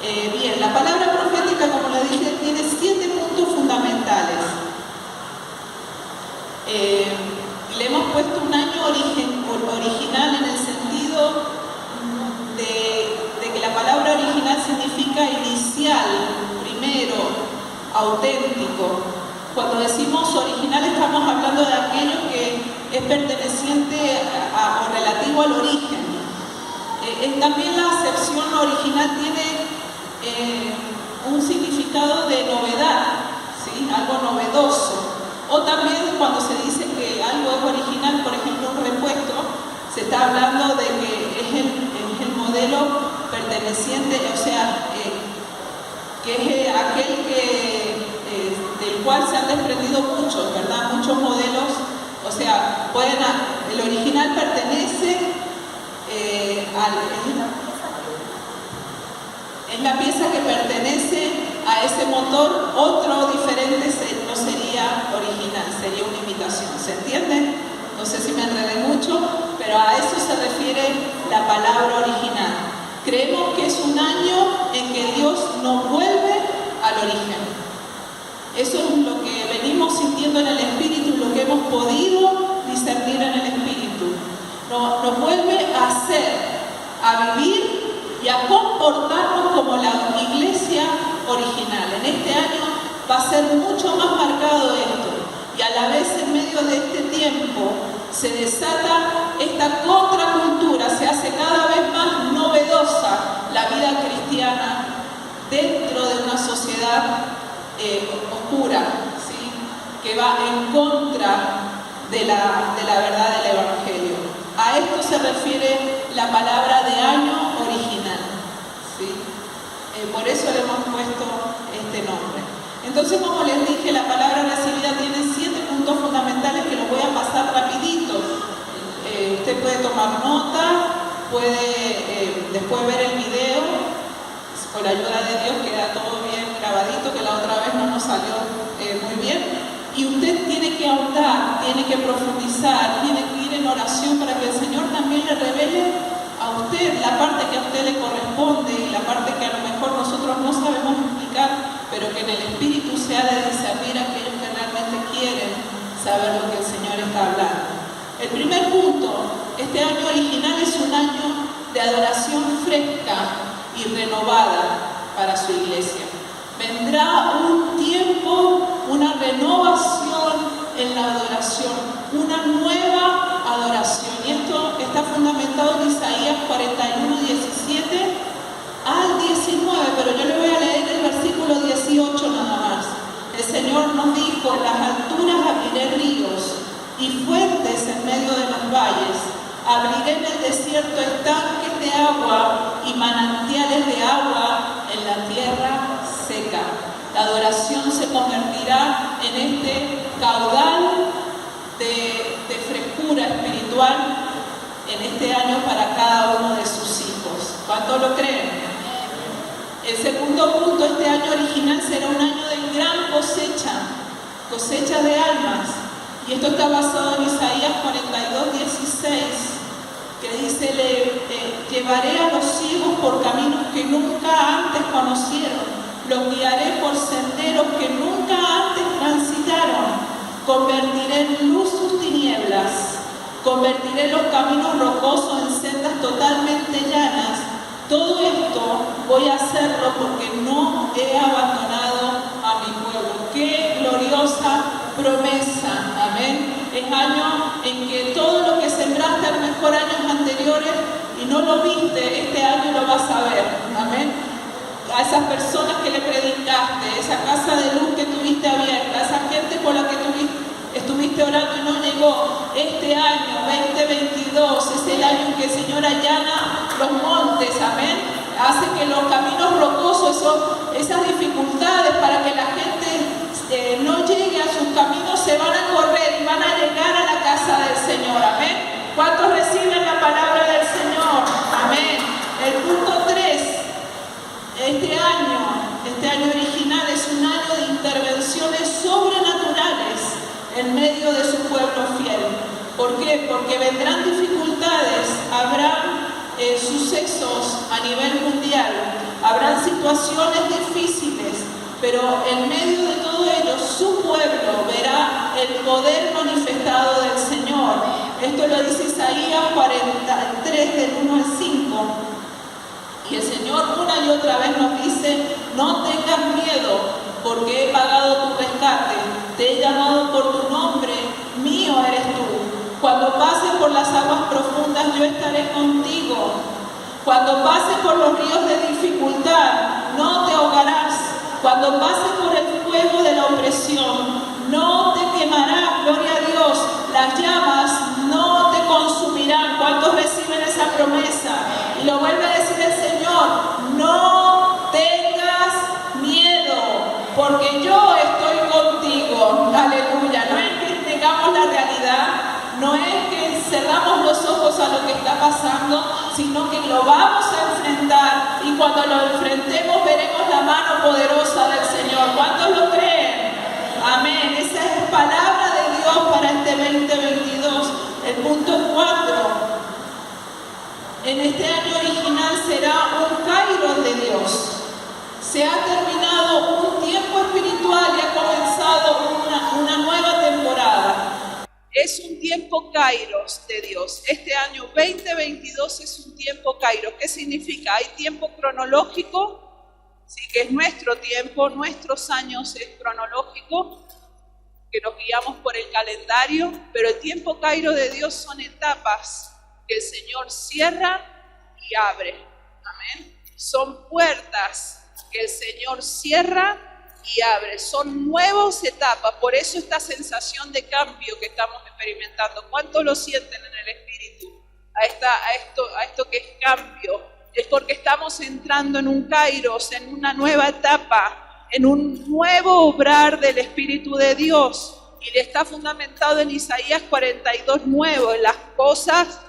Bien, la palabra profética, como le dije, tiene 7 puntos fundamentales. Le hemos puesto un año original en el sentido de que la palabra original significa inicial, primero, auténtico. Cuando decimos original estamos hablando de aquello que es perteneciente o relativo al origen. También la acepción original tiene un significado de novedad, ¿sí? Algo novedoso. O también cuando se dice que algo es original, por ejemplo un repuesto, se está hablando de que es el modelo perteneciente, o sea, que es aquel del cual se han desprendido muchos, ¿verdad? Muchos modelos, o sea, el original pertenece es la pieza que pertenece a ese motor. Otro diferente no sería original, sería una imitación. ¿Se entiende? No sé si me enredé mucho, pero a eso se refiere la palabra original. Creemos que es un año en que Dios nos vuelve al origen. Eso es lo que venimos sintiendo en el Espíritu, lo que hemos podido discernir en el Espíritu. Nos vuelve a hacer, a vivir y a comportarnos como la iglesia original. En este año va a ser mucho más marcado esto, y a la vez en medio de este tiempo se desata esta contracultura, se hace cada vez más novedosa la vida cristiana dentro de una sociedad oscura, ¿sí? Que va en contra de la verdad del Evangelio. A esto se refiere la palabra de año original, ¿sí? Por eso le hemos puesto este nombre. Entonces, como les dije, la palabra recibida tiene 7 puntos fundamentales que los voy a pasar rapidito. Usted puede tomar nota, puede después ver el video. Con la ayuda de Dios queda todo bien grabadito, que la otra vez no nos salió muy bien. Y usted tiene que ahondar, tiene que profundizar, tiene que ir en oración para que el Señor también le revele a usted la parte que a usted le corresponde y la parte que a lo mejor nosotros no sabemos explicar, pero que en el Espíritu se ha de discernir a aquellos que realmente quieren saber lo que el Señor está hablando. El primer punto, este año original es un año de adoración fresca y renovada para su iglesia. Vendrá un tiempo, una renovación en la adoración, una nueva adoración. Y esto está fundamentado en Isaías 41, 17 al 19, pero yo le voy a leer el versículo 18 nada más. El Señor nos dijo: en las alturas abriré ríos y fuentes en medio de los valles. Abriré en el desierto estanques de agua y manantiales de agua en la tierra seca. La adoración se convertirá en este caudal de frescura espiritual en este año para cada uno de sus hijos. ¿Cuántos lo creen? El segundo punto, este año original será un año de gran cosecha de almas. Y esto está basado en Isaías 42, 16, que dice: llevaré a los ciegos por caminos que nunca antes conocieron, los guiaré por senderos que nunca antes transitaron, convertiré en luz sus tinieblas, convertiré los caminos rocosos en sendas totalmente llanas. Todo esto voy a hacerlo porque no he abandonado a mi pueblo. ¡Qué gloriosa promesa! Amén. Es año en que todo lo que sembraste a lo mejor años anteriores y no lo viste, este año lo vas a ver. Amén. A esas personas que le predicaste, esa casa de luz que tuviste abierta, a esa gente con la que estuviste orando y no llegó. Este año 2022 es el año en que el Señor allana los montes, amén. Hace que los caminos rocosos, esas dificultades para que la gente no llegue a sus caminos, se van a correr y van a llegar a la casa del Señor, amén. ¿Cuántos reciben la palabra del Señor? Amén. El punto 3, este año original es un año de intervenciones sobrenaturales en medio de su pueblo fiel. ¿Por qué? Porque vendrán dificultades, habrán sucesos a nivel mundial habrán situaciones difíciles, pero en medio de todo ello su pueblo verá el poder manifestado del Señor. Esto lo dice Isaías 43 del 1 al 5. Y el Señor una y otra vez nos dice: no tengas miedo, porque he pagado tu rescate, te he llamado por tu nombre, mío eres tú. Cuando pases por las aguas profundas, yo estaré contigo. Cuando pases por los ríos de dificultad, no te ahogarás. Cuando pases por el fuego de la opresión, no te quemarás. Gloria a Dios. Las llamas no te consumirán. ¿Cuántos reciben esa promesa? Y lo vuelve a decir el Señor: no tengas miedo, porque yo estoy contigo. Aleluya. No es que negamos la realidad, no es que cerramos los ojos a lo que está pasando, sino que lo vamos a enfrentar, y cuando lo enfrentemos veremos la mano poderosa del Señor. ¿Cuántos lo creen? Amén. Esa es palabra de Dios para este 2022. El punto 4. En este año original será un kairos de Dios. Se ha terminado un tiempo espiritual y ha comenzado una nueva temporada. Es un tiempo kairos de Dios. Este año 2022 es un tiempo kairos. ¿Qué significa? Hay tiempo cronológico, sí, que es nuestro tiempo, nuestros años es cronológico, que nos guiamos por el calendario, pero el tiempo kairos de Dios son etapas que el Señor cierra y abre. Amén. Son puertas que el Señor cierra y abre, son nuevas etapas. Por eso esta sensación de cambio que estamos experimentando, ¿cuántos lo sienten en el espíritu? A esto que es cambio, es porque estamos entrando en un kairos, en una nueva etapa, en un nuevo obrar del Espíritu de Dios, y está fundamentado en Isaías 42:9. Las cosas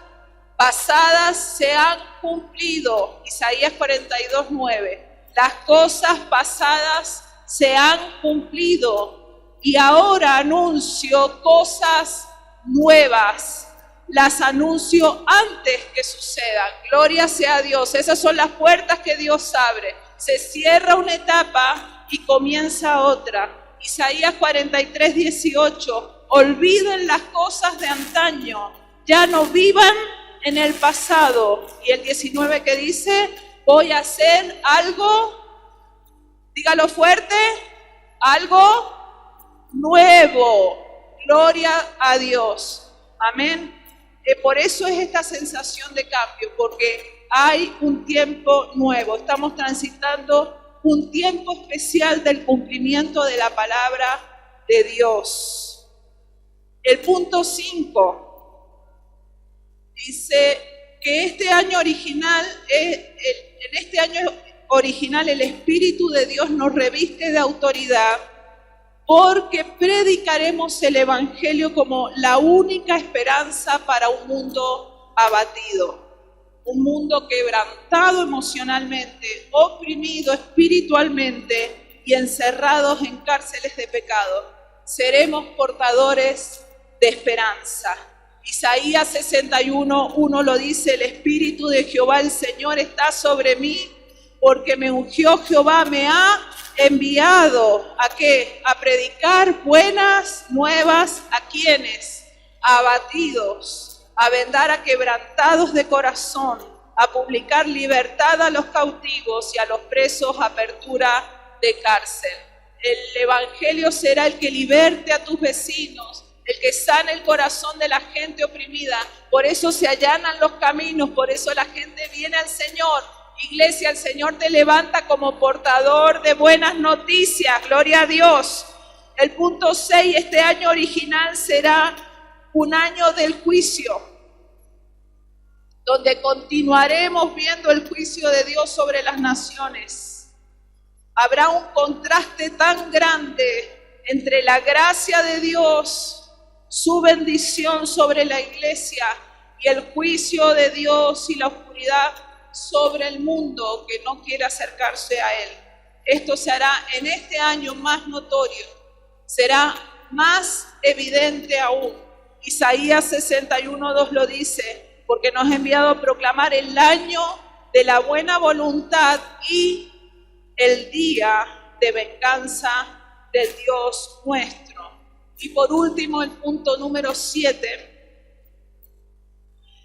pasadas se han cumplido. Isaías 42:9. Las cosas pasadas se han cumplido y ahora anuncio cosas nuevas. Las anuncio antes que sucedan. Gloria sea a Dios. Esas son las puertas que Dios abre. Se cierra una etapa y comienza otra. Isaías 43:18. Olviden las cosas de antaño. Ya no vivan en el pasado. Y el 19 que dice: voy a hacer algo, dígalo fuerte, algo nuevo. Gloria a Dios. Amén. Por eso es esta sensación de cambio, porque hay un tiempo nuevo. Estamos transitando un tiempo especial del cumplimiento de la palabra de Dios. El punto 5 dice que este año original, en este año original el Espíritu de Dios nos reviste de autoridad, porque predicaremos el Evangelio como la única esperanza para un mundo abatido, un mundo quebrantado emocionalmente, oprimido espiritualmente y encerrados en cárceles de pecado. Seremos portadores de esperanza. Isaías 61:1 lo dice: el Espíritu de Jehová el Señor está sobre mí, porque me ungió Jehová, me ha enviado ¿a qué? A predicar buenas nuevas. ¿A quiénes? A abatidos, a vendar a quebrantados de corazón, a publicar libertad a los cautivos y a los presos apertura de cárcel. El Evangelio será el que liberte a tus vecinos, el que sane el corazón de la gente oprimida. Por eso se allanan los caminos, por eso la gente viene al Señor. Iglesia, el Señor te levanta como portador de buenas noticias. Gloria a Dios. El punto 6, este año original será un año del juicio, donde continuaremos viendo el juicio de Dios sobre las naciones. Habrá un contraste tan grande entre la gracia de Dios, su bendición sobre la iglesia, y el juicio de Dios y la oscuridad sobre el mundo que no quiere acercarse a Él. Esto se hará en este año más notorio, será más evidente aún. Isaías 61:2 lo dice: porque nos ha enviado a proclamar el año de la buena voluntad y el día de venganza del Dios nuestro. Y por último, el punto número 7.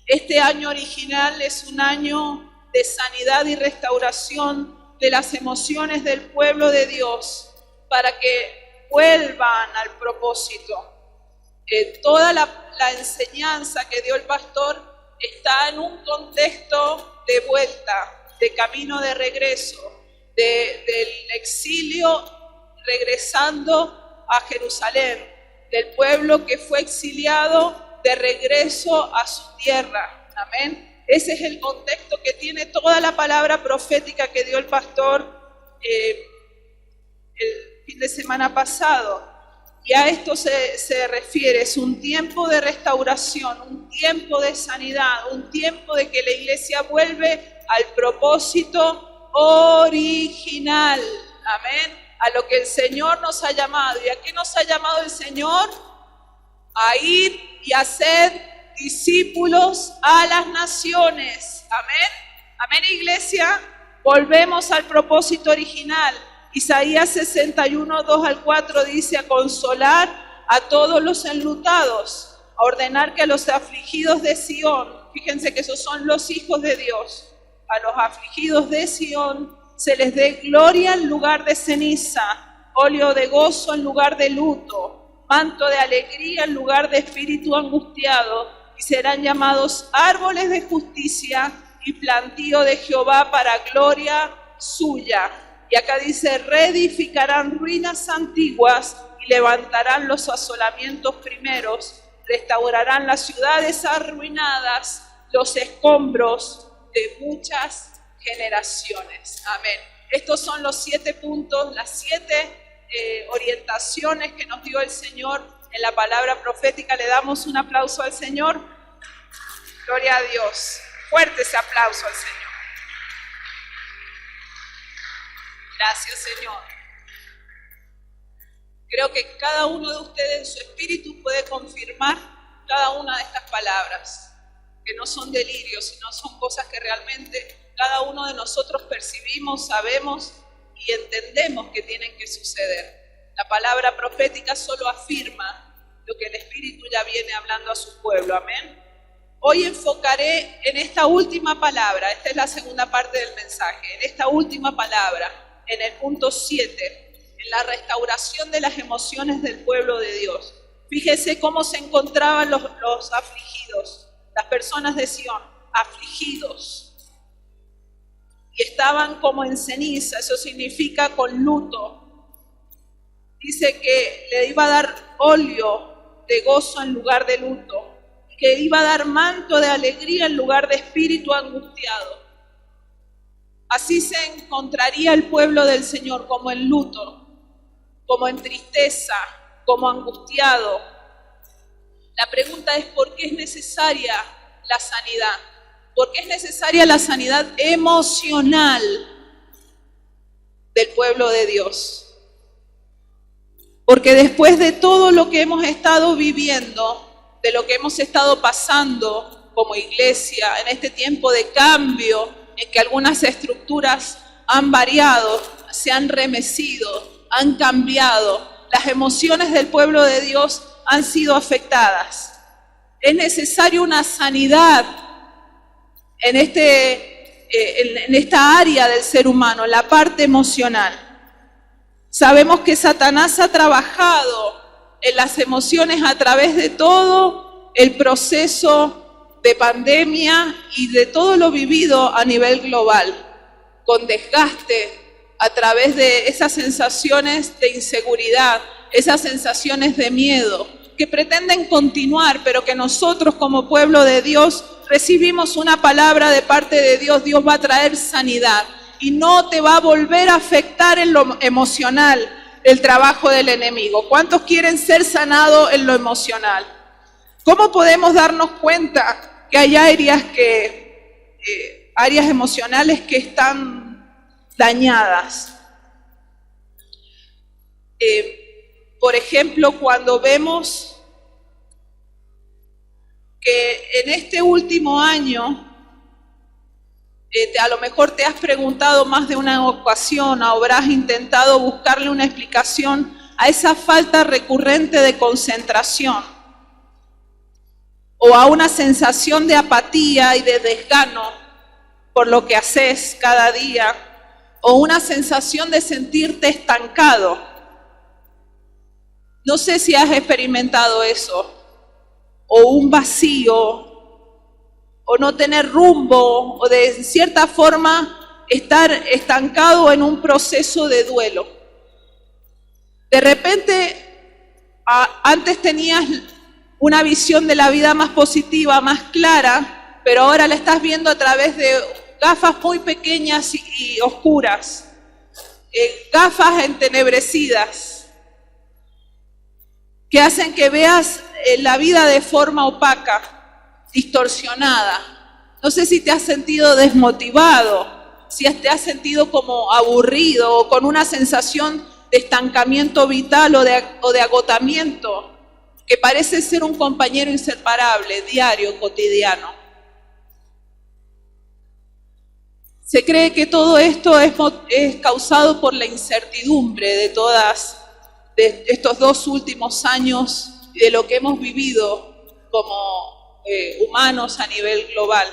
Este año original es un año de sanidad y restauración de las emociones del pueblo de Dios para que vuelvan al propósito. Toda la enseñanza que dio el pastor está en un contexto de vuelta, de camino de regreso, del exilio regresando a Jerusalén, del pueblo que fue exiliado de regreso a su tierra. Amén. Ese es el contexto que tiene toda la palabra profética que dio el pastor el fin de semana pasado. Y a esto se refiere, es un tiempo de restauración, un tiempo de sanidad, un tiempo de que la iglesia vuelve al propósito original. Amén. A lo que el Señor nos ha llamado. ¿Y a qué nos ha llamado el Señor? A ir y hacer discípulos a las naciones. Amén. Amén, iglesia. Volvemos al propósito original. Isaías 61, 2 al 4 dice: a consolar a todos los enlutados, a ordenar que a los afligidos de Sión, fíjense que esos son los hijos de Dios, a los afligidos de Sión se les dé gloria en lugar de ceniza, óleo de gozo en lugar de luto, manto de alegría en lugar de espíritu angustiado, y serán llamados árboles de justicia y plantío de Jehová para gloria suya. Y acá dice: reedificarán ruinas antiguas y levantarán los asolamientos primeros, restaurarán las ciudades arruinadas, los escombros de muchas generaciones. Amén. Estos son los 7 puntos, las 7 orientaciones que nos dio el Señor en la palabra profética. Le damos un aplauso al Señor. Gloria a Dios. Fuerte ese aplauso al Señor. Gracias, Señor. Creo que cada uno de ustedes en su espíritu puede confirmar cada una de estas palabras, que no son delirios, sino son cosas que realmente cada uno de nosotros percibimos, sabemos y entendemos que tienen que suceder. La palabra profética solo afirma lo que el Espíritu ya viene hablando a su pueblo. Amén. Hoy enfocaré en esta última palabra. Esta es la segunda parte del mensaje. En esta última palabra, en el punto 7, en la restauración de las emociones del pueblo de Dios. Fíjese cómo se encontraban los afligidos, las personas de Sión, afligidos. Y estaban como en ceniza, eso significa con luto. Dice que le iba a dar óleo de gozo en lugar de luto, que iba a dar manto de alegría en lugar de espíritu angustiado. Así se encontraría el pueblo del Señor, como en luto, como en tristeza, como angustiado. La pregunta es: ¿por qué es necesaria la sanidad? ¿Por qué es necesaria la sanidad emocional del pueblo de Dios? Porque después de todo lo que hemos estado viviendo, de lo que hemos estado pasando como iglesia, en este tiempo de cambio, en que algunas estructuras han variado, se han remecido, han cambiado, las emociones del pueblo de Dios han sido afectadas. Es necesaria una sanidad en esta área del ser humano, la parte emocional. Sabemos que Satanás ha trabajado en las emociones a través de todo el proceso de pandemia y de todo lo vivido a nivel global, con desgaste a través de esas sensaciones de inseguridad, esas sensaciones de miedo, que pretenden continuar, pero que nosotros como pueblo de Dios recibimos una palabra de parte de Dios. Dios va a traer sanidad y no te va a volver a afectar en lo emocional el trabajo del enemigo. ¿Cuántos quieren ser sanados en lo emocional? ¿Cómo podemos darnos cuenta que hay áreas emocionales que están dañadas? Por ejemplo, cuando vemos que en este último año A lo mejor te has preguntado más de una ocasión, o habrás intentado buscarle una explicación a esa falta recurrente de concentración, o a una sensación de apatía y de desgano por lo que haces cada día, o una sensación de sentirte estancado. No sé si has experimentado eso, o un vacío, o no tener rumbo, o de cierta forma estar estancado en un proceso de duelo. De repente, antes tenías una visión de la vida más positiva, más clara, pero ahora la estás viendo a través de gafas muy pequeñas y oscuras, gafas entenebrecidas, que hacen que veas la vida de forma opaca, distorsionada. No sé si te has sentido desmotivado, si te has sentido como aburrido o con una sensación de estancamiento vital o de agotamiento, que parece ser un compañero inseparable, diario, cotidiano. Se cree que todo esto es causado por la incertidumbre de estos 2 últimos años y de lo que hemos vivido como humanos a nivel global.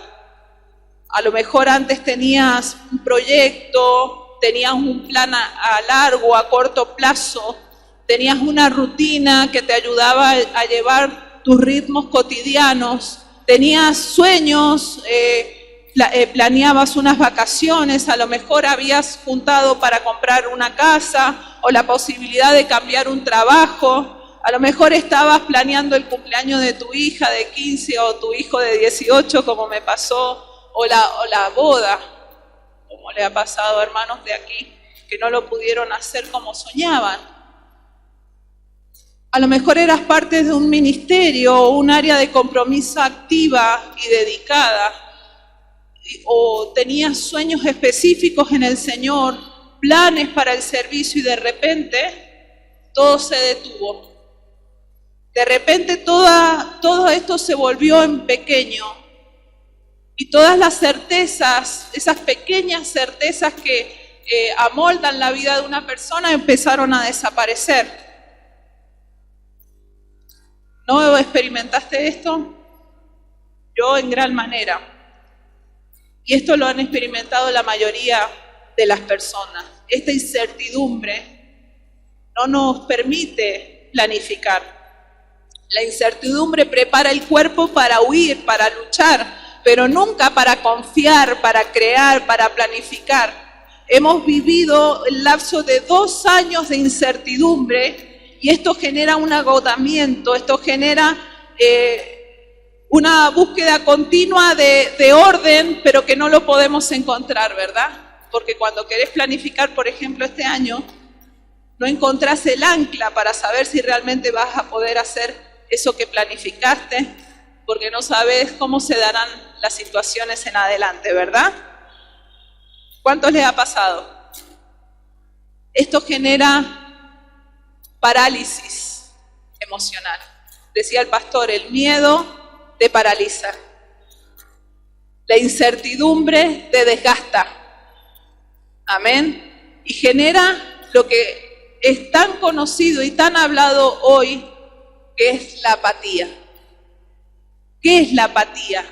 A lo mejor antes tenías un proyecto, tenías un plan a largo, a corto plazo, tenías una rutina que te ayudaba a llevar tus ritmos cotidianos, tenías sueños, planeabas unas vacaciones, a lo mejor habías juntado para comprar una casa o la posibilidad de cambiar un trabajo, a lo mejor estabas planeando el cumpleaños de tu hija de 15 o tu hijo de 18, como me pasó, o la boda, como le ha pasado a hermanos de aquí que no lo pudieron hacer como soñaban. A lo mejor eras parte de un ministerio o un área de compromiso activa y dedicada, o tenías sueños específicos en el Señor, planes para el servicio, y de repente todo se detuvo. De repente todo esto se volvió en pequeño, y todas las certezas, esas pequeñas certezas que amoldan la vida de una persona, empezaron a desaparecer. ¿No experimentaste esto? Yo en gran manera. Y esto lo han experimentado la mayoría de las personas. Esta incertidumbre no nos permite planificar. La incertidumbre prepara el cuerpo para huir, para luchar, pero nunca para confiar, para crear, para planificar. Hemos vivido el lapso de 2 años de incertidumbre, y esto genera un agotamiento, esto genera una búsqueda continua de orden, pero que no lo podemos encontrar, ¿verdad? Porque cuando querés planificar, por ejemplo, este año, no encontrás el ancla para saber si realmente vas a poder hacer eso que planificaste, porque no sabes cómo se darán las situaciones en adelante, ¿verdad? ¿Cuántos les ha pasado? Esto genera parálisis emocional. Decía el pastor, el miedo te paraliza. La incertidumbre te desgasta. Amén. Y genera lo que es tan conocido y tan hablado hoy, que es la apatía. ¿Qué es la apatía?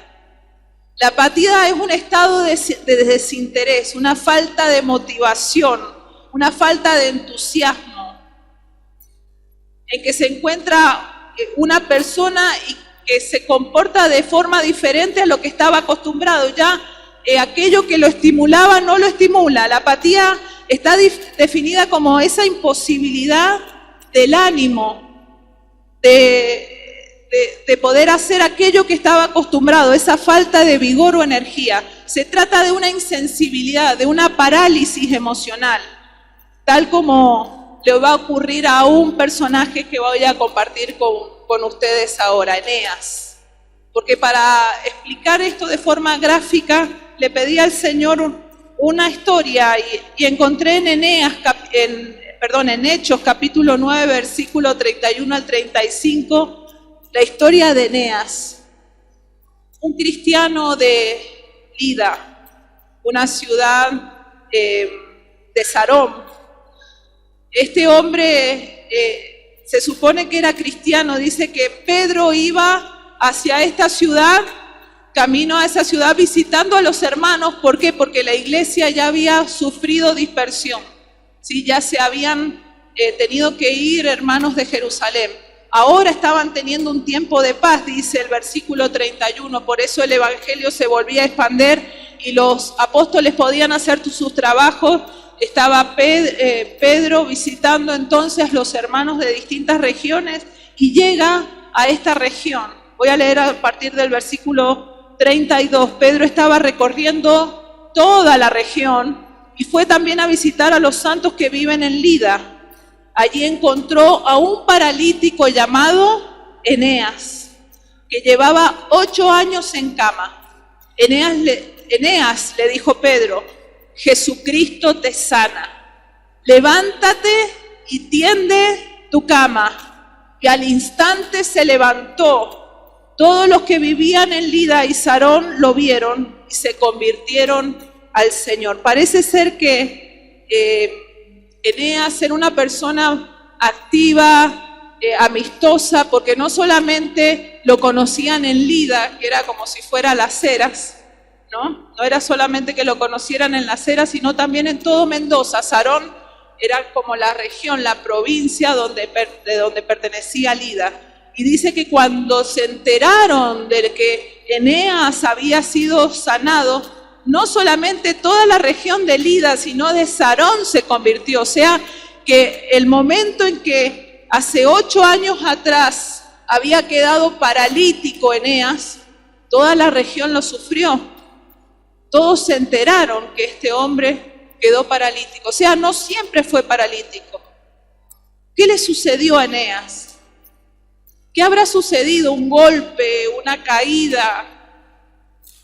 La apatía es un estado de desinterés, una falta de motivación, una falta de entusiasmo, en que se encuentra una persona y que se comporta de forma diferente a lo que estaba acostumbrado. Ya aquello que lo estimulaba no lo estimula. La apatía está definida como esa imposibilidad del ánimo de poder hacer aquello que estaba acostumbrado, esa falta de vigor o energía. Se trata de una insensibilidad, de una parálisis emocional, tal como le va a ocurrir a un personaje que voy a compartir con ustedes ahora, Eneas. Porque para explicar esto de forma gráfica, le pedí al Señor una historia y encontré en en Hechos capítulo 9, versículo 31 al 35, la historia de Eneas, un cristiano de Lida, una ciudad de Sarón. Este hombre se supone que era cristiano. Dice que Pedro iba hacia esta ciudad, camino a esa ciudad visitando a los hermanos. ¿Por qué? Porque la iglesia ya había sufrido dispersión. ¿Sí? Ya se habían tenido que ir hermanos de Jerusalén. Ahora estaban teniendo un tiempo de paz, dice el versículo 31. Por eso el evangelio se volvía a expandir y los apóstoles podían hacer sus trabajos. Estaba Pedro visitando entonces los hermanos de distintas regiones y llega a esta región. Voy a leer a partir del versículo 32. Pedro estaba recorriendo toda la región y fue también a visitar a los santos que viven en Lida. Allí encontró a un paralítico llamado Eneas, que llevaba 8 años en cama. Eneas, le dijo Pedro, Jesucristo te sana. Levántate y tiende tu cama. Y al instante se levantó. Todos los que vivían en Lida y Sarón lo vieron y se convirtieron al Señor. Parece ser que Eneas era una persona activa, amistosa, porque no solamente lo conocían en Lida, que era como si fuera Las Heras, ¿no? No era solamente que lo conocieran en Las Heras, sino también en todo Mendoza. Sarón era como la región, la provincia de donde pertenecía Lida. Y dice que cuando se enteraron de que Eneas había sido sanado, no solamente toda la región de Lida, sino de Sarón se convirtió. O sea, que el momento en que hace 8 años atrás había quedado paralítico Eneas, toda la región lo sufrió. Todos se enteraron que este hombre quedó paralítico. O sea, no siempre fue paralítico. ¿Qué le sucedió a Eneas? ¿Qué habrá sucedido? ¿Un golpe? ¿Una caída?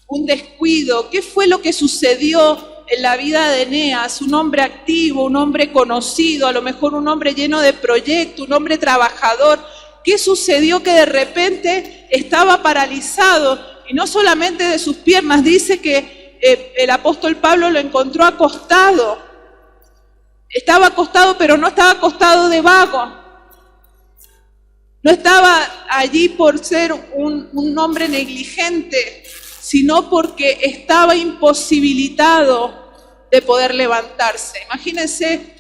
¿Un descuido? ¿Qué fue lo que sucedió en la vida de Eneas? Un hombre activo, un hombre conocido, a lo mejor un hombre lleno de proyecto, un hombre trabajador. ¿Qué sucedió que de repente estaba paralizado? Y no solamente de sus piernas, dice que el apóstol Pablo lo encontró acostado. Estaba acostado, pero no estaba acostado de vago. No estaba allí por ser un hombre negligente, sino porque estaba imposibilitado de poder levantarse. Imagínense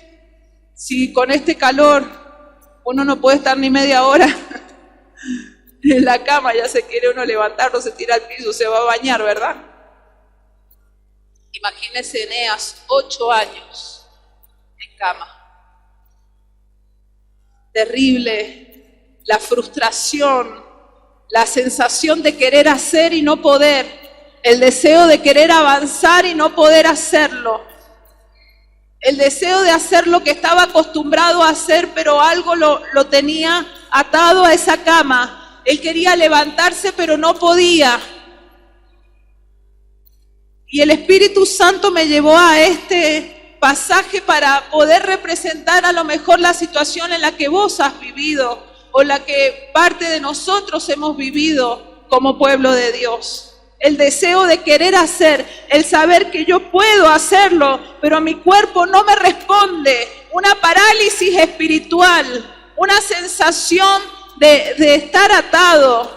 si con este calor uno no puede estar ni media hora en la cama, ya se quiere uno levantar, no se tira al piso, se va a bañar, ¿verdad? Imagínense Eneas, 8 años en cama. Terrible la frustración, la sensación de querer hacer y no poder, el deseo de querer avanzar y no poder hacerlo, el deseo de hacer lo que estaba acostumbrado a hacer, pero algo lo tenía atado a esa cama. Él quería levantarse, pero no podía. Y el Espíritu Santo me llevó a este pasaje para poder representar a lo mejor la situación en la que vos has vivido, o la que parte de nosotros hemos vivido como pueblo de Dios. El deseo de querer hacer, el saber que yo puedo hacerlo, pero mi cuerpo no me responde. Una parálisis espiritual, una sensación de estar atado,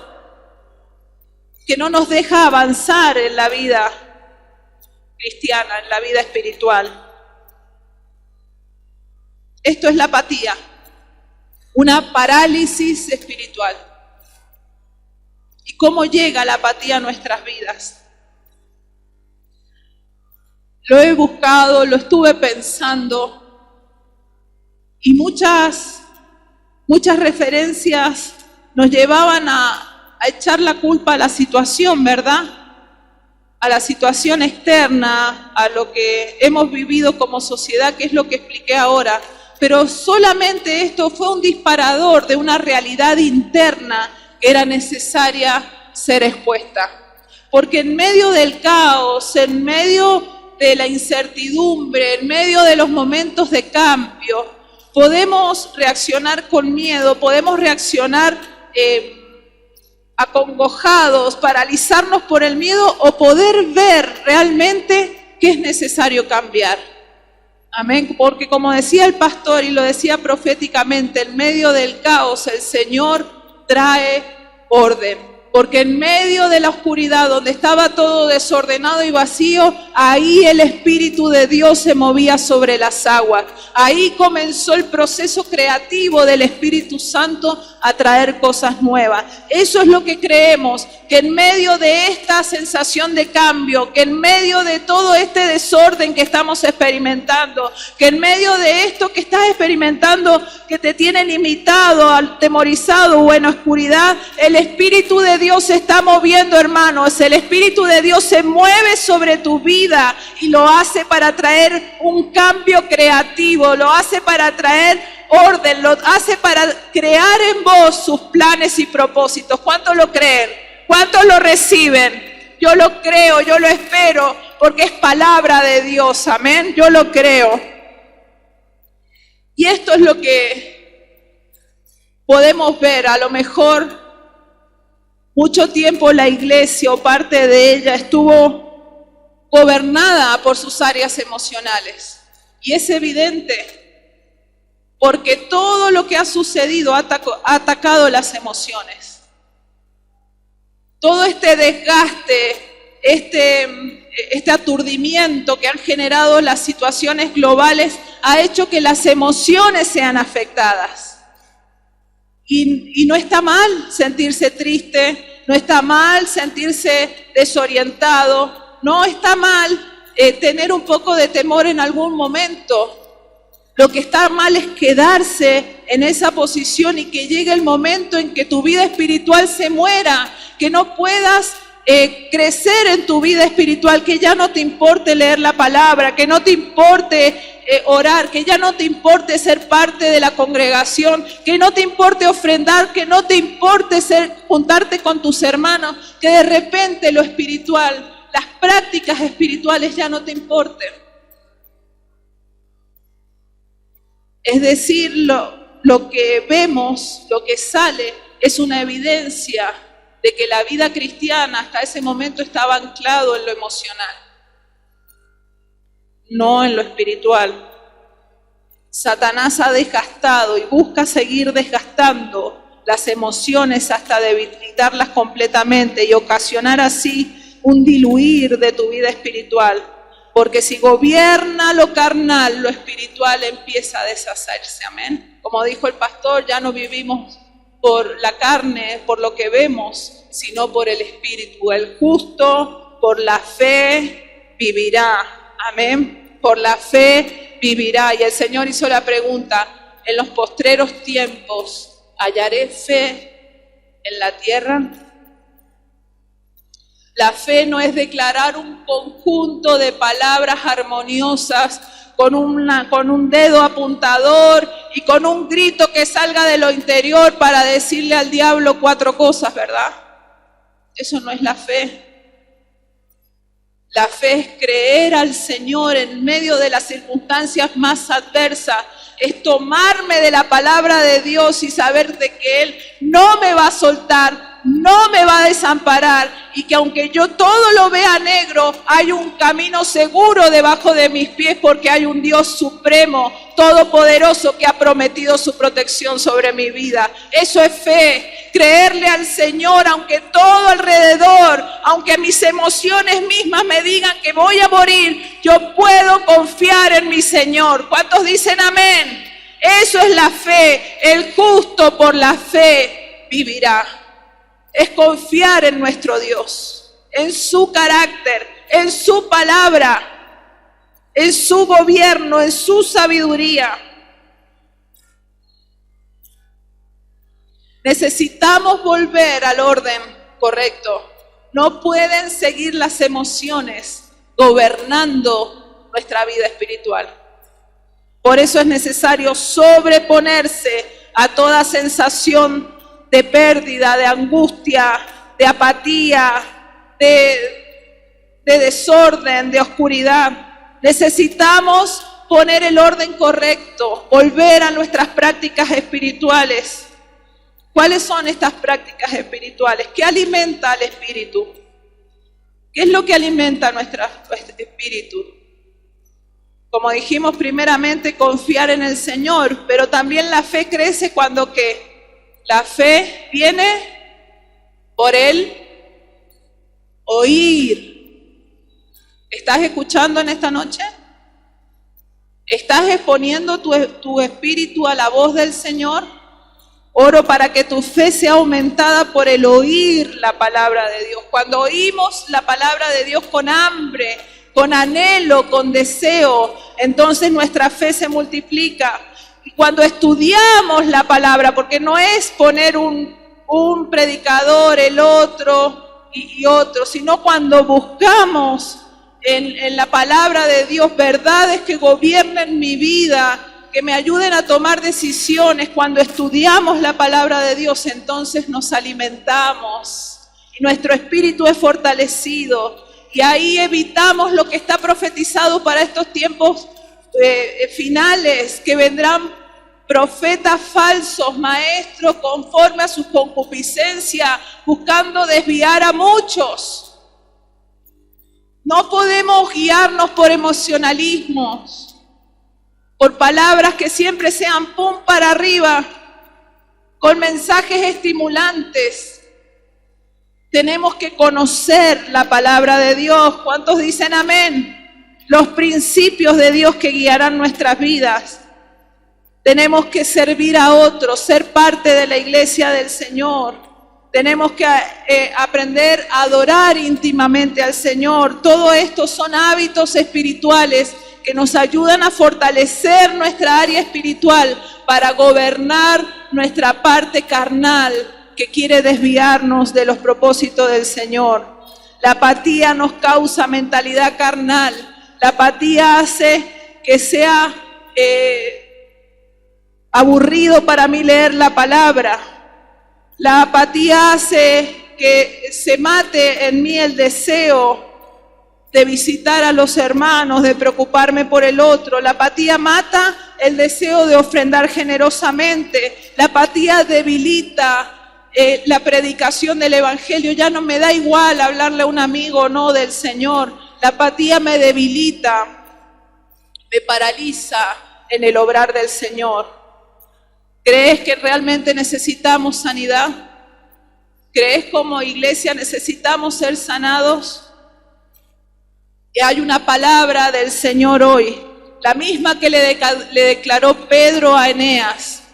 que no nos deja avanzar en la vida cristiana, en la vida espiritual. Esto es la apatía. Una parálisis espiritual. ¿Y cómo llega la apatía a nuestras vidas? Lo he buscado, lo estuve pensando y muchas referencias nos llevaban a echar la culpa a la situación, ¿verdad? A la situación externa, a lo que hemos vivido como sociedad, que es lo que expliqué ahora. Pero solamente esto fue un disparador de una realidad interna que era necesaria ser expuesta. Porque en medio del caos, en medio de la incertidumbre, en medio de los momentos de cambio, podemos reaccionar con miedo, podemos reaccionar acongojados, paralizarnos por el miedo, o poder ver realmente ¿qué es necesario cambiar? Amén, porque como decía el pastor y lo decía proféticamente, en medio del caos el Señor trae orden. Porque en medio de la oscuridad, donde estaba todo desordenado y vacío, ahí el Espíritu de Dios se movía sobre las aguas. Ahí comenzó el proceso creativo del Espíritu Santo a traer cosas nuevas. Eso es lo que creemos, que en medio de esta sensación de cambio, que en medio de todo este desorden que estamos experimentando, que en medio de esto que estás experimentando, que te tiene limitado, atemorizado o en oscuridad, el Espíritu de Dios se está moviendo, hermanos. El Espíritu de Dios se mueve sobre tu vida y lo hace para traer un cambio creativo, lo hace para traer orden, lo hace para crear en vos sus planes y propósitos. ¿Cuántos lo creen? ¿Cuántos lo reciben? Yo lo creo, yo lo espero, porque es palabra de Dios, amén. Yo lo creo. Y esto es lo que podemos ver. A lo mejor mucho tiempo la iglesia o parte de ella estuvo gobernada por sus áreas emocionales. Y es evidente, porque todo lo que ha sucedido ha atacado las emociones. Todo este desgaste, este aturdimiento que han generado las situaciones globales ha hecho que las emociones sean afectadas. Y no está mal sentirse triste, no está mal sentirse desorientado, no está mal tener un poco de temor en algún momento. Lo que está mal es quedarse en esa posición y que llegue el momento en que tu vida espiritual se muera, que no puedas crecer en tu vida espiritual, que ya no te importe leer la palabra, que no te importe orar, que ya no te importe ser parte de la congregación, que no te importe ofrendar, que no te importe juntarte con tus hermanos, que de repente lo espiritual, las prácticas espirituales ya no te importen. Es decir, lo que vemos, lo que sale, es una evidencia de que la vida cristiana hasta ese momento estaba anclado en lo emocional, no en lo espiritual. Satanás ha desgastado y busca seguir desgastando las emociones hasta debilitarlas completamente y ocasionar así un diluir de tu vida espiritual. Porque si gobierna lo carnal, lo espiritual empieza a deshacerse, amén. Como dijo el pastor, ya no vivimos por la carne, por lo que vemos, sino por el Espíritu. El justo por la fe vivirá, amén. Por la fe vivirá. Y el Señor hizo la pregunta, en los postreros tiempos, ¿hallaré fe en la tierra? La fe no es declarar un conjunto de palabras armoniosas con un dedo apuntador y con un grito que salga de lo interior para decirle al diablo 4 cosas, ¿verdad? Eso no es la fe. La fe es creer al Señor en medio de las circunstancias más adversas. Es tomarme de la palabra de Dios y saber de que Él no me va a soltar, no me va a desamparar, y que aunque yo todo lo vea negro, hay un camino seguro debajo de mis pies, porque hay un Dios supremo, todopoderoso, que ha prometido su protección sobre mi vida. Eso es fe, creerle al Señor, aunque todo alrededor, aunque mis emociones mismas me digan que voy a morir, yo puedo confiar en mi Señor. ¿Cuántos dicen amén? Eso es la fe. El justo por la fe vivirá. Es confiar en nuestro Dios, en su carácter, en su palabra, en su gobierno, en su sabiduría. Necesitamos volver al orden correcto. No pueden seguir las emociones gobernando nuestra vida espiritual. Por eso es necesario sobreponerse a toda sensación de pérdida, de angustia, de apatía, de desorden, de oscuridad. Necesitamos poner el orden correcto, volver a nuestras prácticas espirituales. ¿Cuáles son estas prácticas espirituales? ¿Qué alimenta al espíritu? ¿Qué es lo que alimenta nuestro espíritu? Como dijimos, primeramente confiar en el Señor, pero también la fe crece cuando ¿qué? La fe viene por el oír. ¿Estás escuchando en esta noche? ¿Estás exponiendo tu espíritu a la voz del Señor? Oro para que tu fe sea aumentada por el oír la palabra de Dios. Cuando oímos la palabra de Dios con hambre, con anhelo, con deseo, entonces nuestra fe se multiplica. Y cuando estudiamos la palabra, porque no es poner un predicador, el otro y otro, sino cuando buscamos en la palabra de Dios verdades que gobiernen mi vida, que me ayuden a tomar decisiones. Cuando estudiamos la palabra de Dios, entonces nos alimentamos y nuestro espíritu es fortalecido. Y ahí evitamos lo que está profetizado para estos tiempos finales, que vendrán profetas falsos, maestros, conforme a su concupiscencia, buscando desviar a muchos. No podemos guiarnos por emocionalismos, por palabras que siempre sean pum para arriba, con mensajes estimulantes. Tenemos que conocer la palabra de Dios. ¿Cuántos dicen amén? Los principios de Dios que guiarán nuestras vidas. Tenemos que servir a otros, ser parte de la iglesia del Señor. Tenemos que aprender a adorar íntimamente al Señor. Todo esto son hábitos espirituales que nos ayudan a fortalecer nuestra área espiritual para gobernar nuestra parte carnal que quiere desviarnos de los propósitos del Señor. La apatía nos causa mentalidad carnal. La apatía hace que sea aburrido para mí leer la palabra. La apatía hace que se mate en mí el deseo de visitar a los hermanos, de preocuparme por el otro. La apatía mata el deseo de ofrendar generosamente. La apatía debilita la predicación del Evangelio. Ya no me da igual hablarle a un amigo o no del Señor. La apatía me debilita, me paraliza en el obrar del Señor. ¿Crees que realmente necesitamos sanidad? ¿Crees como iglesia necesitamos ser sanados? Y hay una palabra del Señor hoy, la misma que le declaró Pedro a Eneas.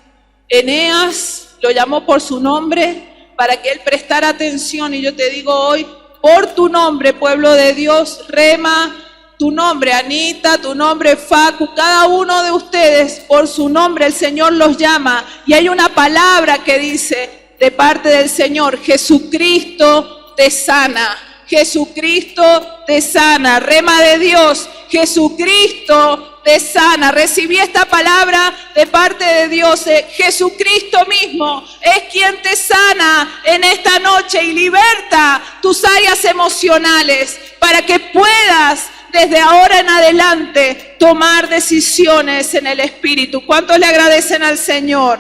Eneas lo llamó por su nombre para que él prestara atención, y yo te digo hoy, por tu nombre, pueblo de Dios, Rema, tu nombre, Anita, tu nombre, Facu, cada uno de ustedes, por su nombre el Señor los llama. Y hay una palabra que dice de parte del Señor: Jesucristo te sana. Jesucristo te sana. Rema de Dios, Jesucristo te sana. Recibí esta palabra de parte de Dios. Jesucristo mismo es quien te sana en esta noche y liberta tus áreas emocionales para que puedas desde ahora en adelante tomar decisiones en el Espíritu. ¿Cuántos le agradecen al Señor?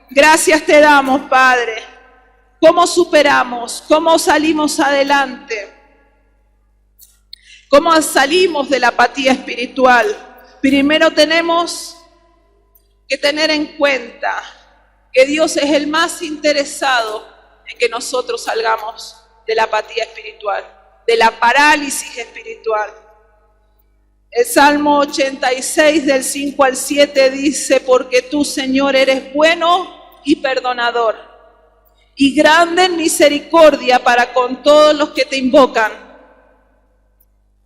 Gracias te damos, Padre. ¿Cómo superamos? ¿Cómo salimos adelante? ¿Cómo salimos de la apatía espiritual? Primero tenemos que tener en cuenta que Dios es el más interesado en que nosotros salgamos de la apatía espiritual, de la parálisis espiritual. El Salmo 86 del 5 al 7 dice: porque tú, Señor, eres bueno y perdonador, y grande en misericordia para con todos los que te invocan.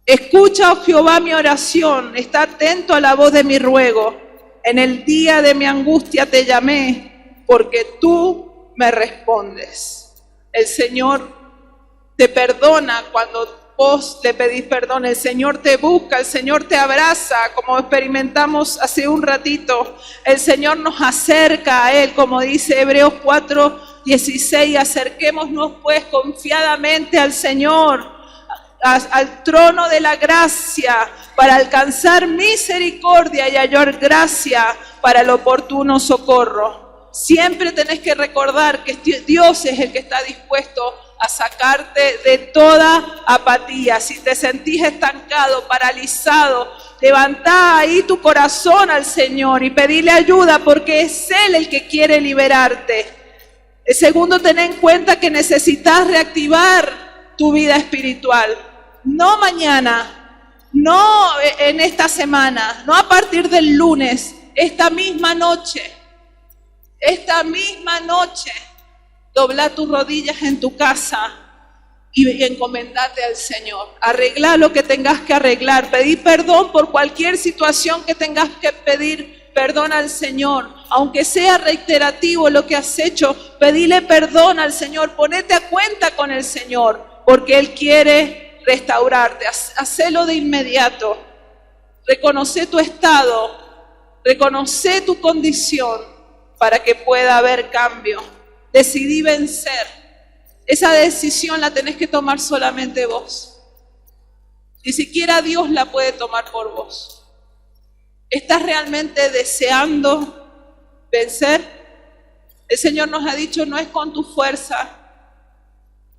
Escucha, oh Jehová, mi oración, está atento a la voz de mi ruego. En el día de mi angustia te llamé, porque tú me respondes. El Señor te perdona cuando vos le pedís perdón. El Señor te busca, el Señor te abraza, como experimentamos hace un ratito. El Señor nos acerca a Él, como dice Hebreos 4:16. Acerquémonos pues confiadamente al Señor, al trono de la gracia, para alcanzar misericordia y hallar gracia para el oportuno socorro. Siempre tenés que recordar que Dios es el que está dispuesto a sacarte de toda apatía. Si te sentís estancado, paralizado, levantá ahí tu corazón al Señor y pedile ayuda, porque es Él el que quiere liberarte. Segundo, ten en cuenta que necesitas reactivar tu vida espiritual. No mañana, no en esta semana, no a partir del lunes, esta misma noche, dobla tus rodillas en tu casa y encomendate al Señor. Arregla lo que tengas que arreglar, pedí perdón por cualquier situación que tengas que pedir perdón al Señor. Aunque sea reiterativo lo que has hecho, pedile perdón al Señor, ponete a cuenta con el Señor, porque Él quiere restaurarte. Hacelo de inmediato. Reconoce tu estado, reconoce tu condición para que pueda haber cambio. Decidí vencer. Esa decisión la tenés que tomar solamente vos. Ni siquiera Dios la puede tomar por vos. ¿Estás realmente deseando vencer? El Señor nos ha dicho, no es con tu fuerza,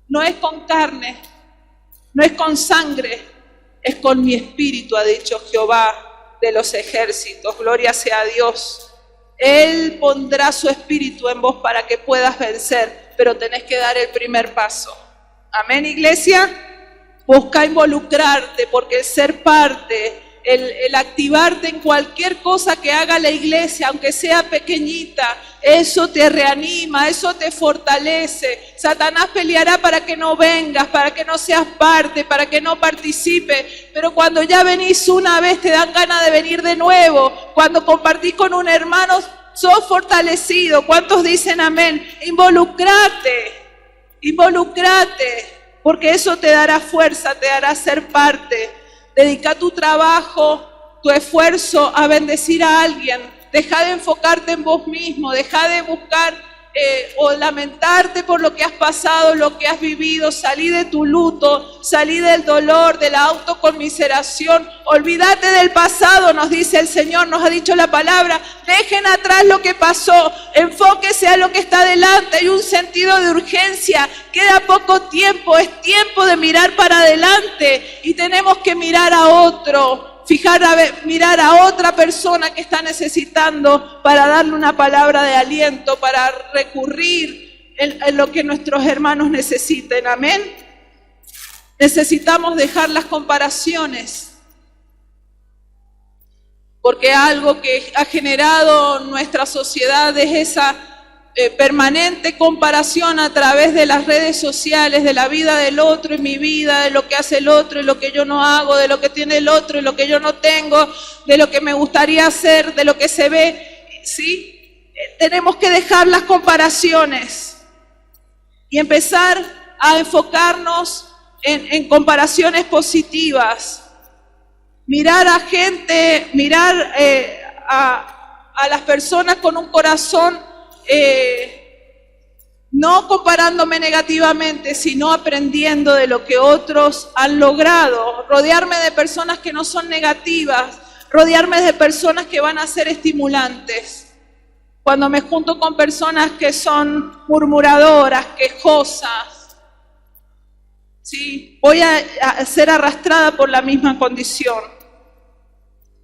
no es con carne, no es con sangre, es con mi espíritu, ha dicho Jehová de los ejércitos. Gloria sea a Dios. Él pondrá su espíritu en vos para que puedas vencer, pero tenés que dar el primer paso. Amén, iglesia. Busca involucrarte, porque el ser parte, el activarte en cualquier cosa que haga la iglesia, aunque sea pequeñita, eso te reanima, eso te fortalece. Satanás peleará para que no vengas, para que no seas parte, para que no participes, pero cuando ya venís una vez te dan ganas de venir de nuevo. Cuando compartís con un hermano, sos fortalecido. ¿Cuántos dicen amén? Involucrate, porque eso te dará fuerza, te hará ser parte. Dedica tu trabajo, tu esfuerzo a bendecir a alguien. Deja de enfocarte en vos mismo, deja de buscar o lamentarte por lo que has pasado, lo que has vivido. Salí de tu luto, salí del dolor, de la autoconmiseración. Olvídate del pasado, nos dice el Señor, nos ha dicho la palabra. Dejen atrás lo que pasó, enfóquese a lo que está delante. Hay un sentido de urgencia, queda poco tiempo, es tiempo de mirar para adelante y tenemos que mirar a otro. Mirar a otra persona que está necesitando para darle una palabra de aliento, para recurrir en lo que nuestros hermanos necesiten. Amén. Necesitamos dejar las comparaciones, porque algo que ha generado nuestra sociedad es esa permanente comparación a través de las redes sociales, de la vida del otro y mi vida, de lo que hace el otro y lo que yo no hago, de lo que tiene el otro y lo que yo no tengo, de lo que me gustaría hacer, de lo que se ve, ¿sí? Tenemos que dejar las comparaciones y empezar a enfocarnos en comparaciones positivas. Mirar a gente, mirar a las personas con un corazón no comparándome negativamente, sino aprendiendo de lo que otros han logrado. Rodearme de personas que no son negativas, rodearme de personas que van a ser estimulantes. Cuando me junto con personas que son murmuradoras, quejosas, ¿sí? Voy a ser arrastrada por la misma condición.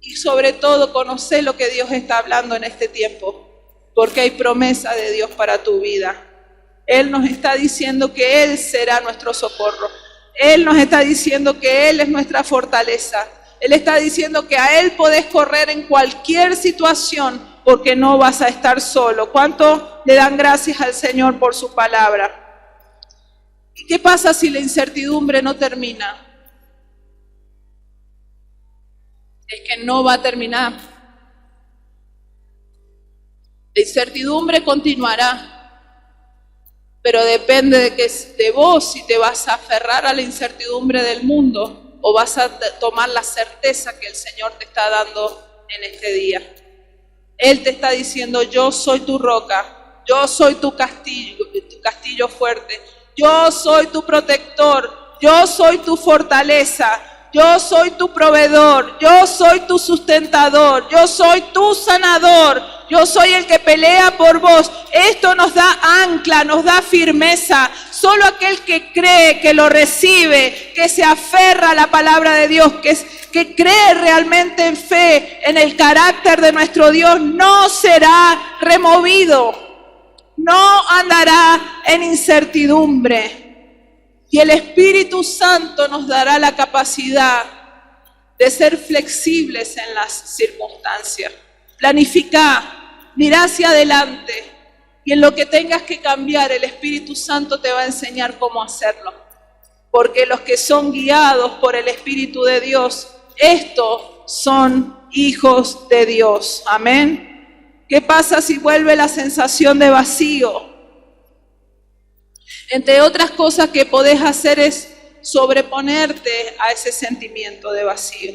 Y sobre todo, conocer lo que Dios está hablando en este tiempo, porque hay promesa de Dios para tu vida. Él nos está diciendo que Él será nuestro socorro. Él nos está diciendo que Él es nuestra fortaleza. Él está diciendo que a Él podés correr en cualquier situación, porque no vas a estar solo. ¿Cuánto le dan gracias al Señor por su palabra? ¿Y qué pasa si la incertidumbre no termina? Es que no va a terminar. La incertidumbre continuará, pero depende de vos si te vas a aferrar a la incertidumbre del mundo o vas a tomar la certeza que el Señor te está dando en este día. Él te está diciendo, yo soy tu roca, yo soy tu castillo fuerte, yo soy tu protector, yo soy tu fortaleza, yo soy tu proveedor, yo soy tu sustentador, yo soy tu sanador. yo soy el que pelea por vos. Esto nos da ancla, nos da firmeza. Solo aquel que cree, que lo recibe, que se aferra a la palabra de Dios, que cree realmente en fe, en el carácter de nuestro Dios, no será removido, no andará en incertidumbre. Y el Espíritu Santo nos dará la capacidad de ser flexibles en las circunstancias. Planifica, mira hacia adelante, y en lo que tengas que cambiar, el Espíritu Santo te va a enseñar cómo hacerlo. Porque los que son guiados por el Espíritu de Dios, estos son hijos de Dios. Amén. ¿Qué pasa si vuelve la sensación de vacío? Entre otras cosas que podés hacer es sobreponerte a ese sentimiento de vacío.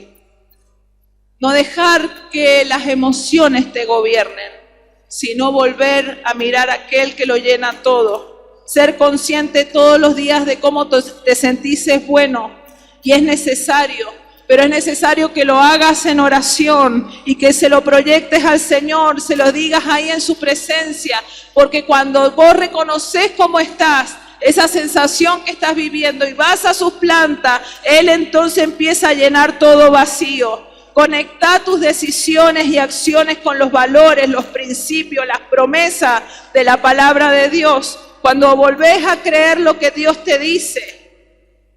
No dejar que las emociones te gobiernen, sino volver a mirar a aquel que lo llena todo. Ser consciente todos los días de cómo te sentís es bueno y es necesario, pero es necesario que lo hagas en oración y que se lo proyectes al Señor, se lo digas ahí en su presencia, porque cuando vos reconoces cómo estás, esa sensación que estás viviendo y vas a sus plantas, Él entonces empieza a llenar todo vacío. Conecta tus decisiones y acciones con los valores, los principios, las promesas de la palabra de Dios. Cuando volvés a creer lo que Dios te dice,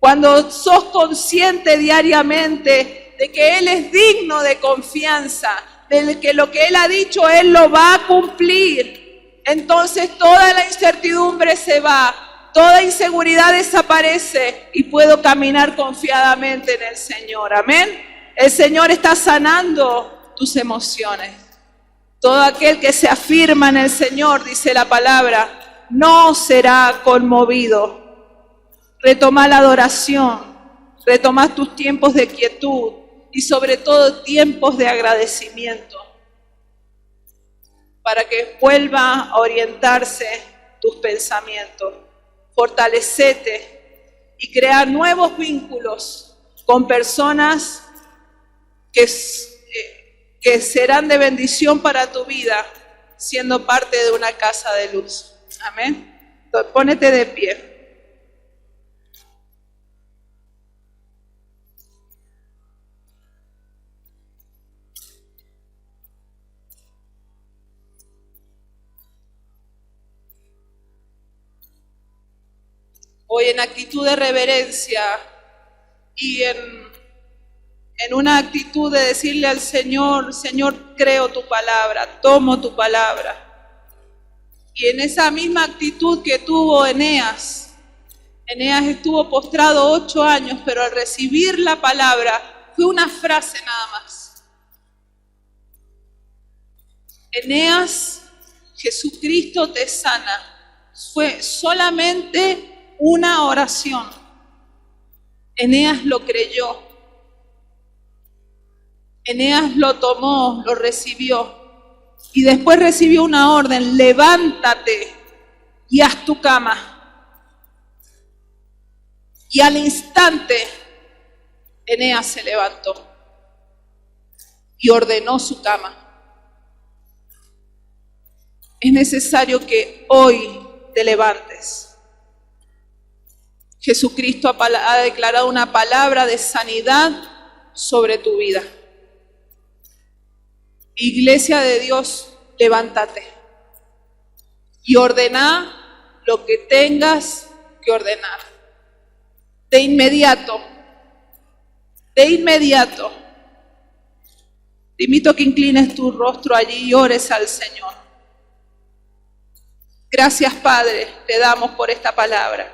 cuando sos consciente diariamente de que Él es digno de confianza, de que lo que Él ha dicho, Él lo va a cumplir, entonces toda la incertidumbre se va, toda inseguridad desaparece y puedo caminar confiadamente en el Señor. Amén. El Señor está sanando tus emociones. Todo aquel que se afirma en el Señor, dice la palabra, no será conmovido. Retoma la adoración, retoma tus tiempos de quietud y sobre todo tiempos de agradecimiento para que vuelva a orientarse tus pensamientos. Fortalecete y crea nuevos vínculos con personas que serán de bendición para tu vida, siendo parte de una casa de luz. Amén. Entonces, pónete de pie. Hoy en actitud de reverencia y en una actitud de decirle al Señor, Señor, creo tu palabra, tomo tu palabra. Y en esa misma actitud que tuvo Eneas estuvo postrado 8 años, pero al recibir la palabra fue una frase nada más. Eneas, Jesucristo te sana. Fue solamente una oración. Eneas lo creyó. Eneas lo tomó, lo recibió y después recibió una orden: levántate y haz tu cama. Y al instante Eneas se levantó y ordenó su cama. Es necesario que hoy te levantes. Jesucristo ha declarado una palabra de sanidad sobre tu vida. Iglesia de Dios, levántate y ordena lo que tengas que ordenar. De inmediato, te invito a que inclines tu rostro allí y ores al Señor. Gracias, Padre, te damos por esta palabra.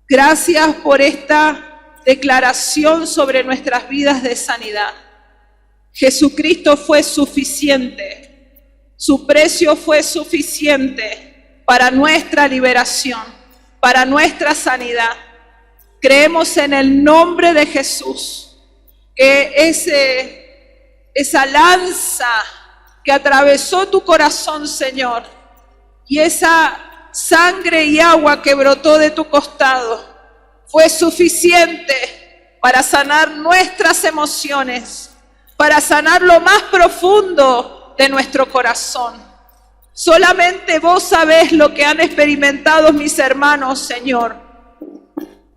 Gracias por esta declaración sobre nuestras vidas de sanidad. Jesucristo fue suficiente, su precio fue suficiente para nuestra liberación, para nuestra sanidad. Creemos en el nombre de Jesús, que esa lanza que atravesó tu corazón, Señor, y esa sangre y agua que brotó de tu costado, fue suficiente para sanar nuestras emociones, para sanar lo más profundo de nuestro corazón. Solamente vos sabés lo que han experimentado mis hermanos, Señor.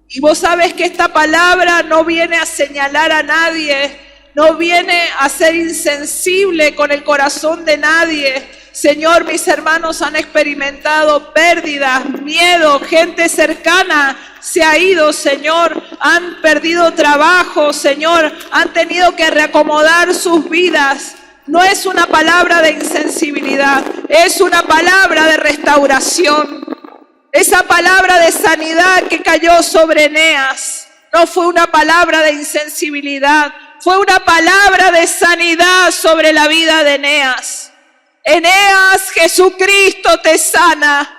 Y vos sabés que esta palabra no viene a señalar a nadie, no viene a ser insensible con el corazón de nadie. Señor, mis hermanos han experimentado pérdidas, miedo, gente cercana se ha ido, Señor, han perdido trabajo, Señor, han tenido que reacomodar sus vidas. No es una palabra de insensibilidad, es una palabra de restauración. Esa palabra de sanidad que cayó sobre Eneas no fue una palabra de insensibilidad, fue una palabra de sanidad sobre la vida de Eneas. Eneas, Jesucristo te sana.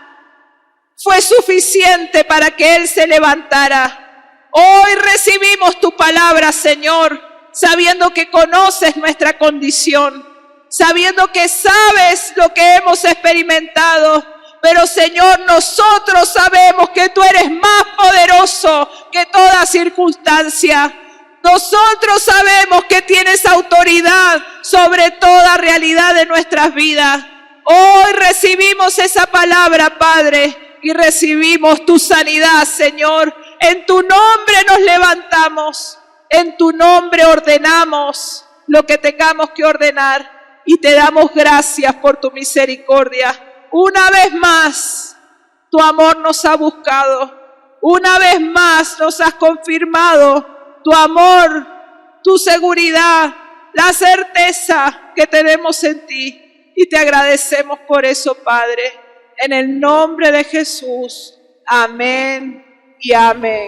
Fue suficiente para que él se levantara. Hoy recibimos tu palabra, Señor, sabiendo que conoces nuestra condición, sabiendo que sabes lo que hemos experimentado. Pero, Señor, nosotros sabemos que tú eres más poderoso que toda circunstancia. Nosotros sabemos que tienes autoridad sobre toda realidad de nuestras vidas. Hoy recibimos esa palabra, Padre, y recibimos tu sanidad, Señor. En tu nombre nos levantamos, en tu nombre ordenamos lo que tengamos que ordenar y te damos gracias por tu misericordia. Una vez más, tu amor nos ha buscado. Una vez más nos has confirmado tu amor, tu seguridad, la certeza que tenemos en ti. Y te agradecemos por eso, Padre. En el nombre de Jesús. Amén y amén.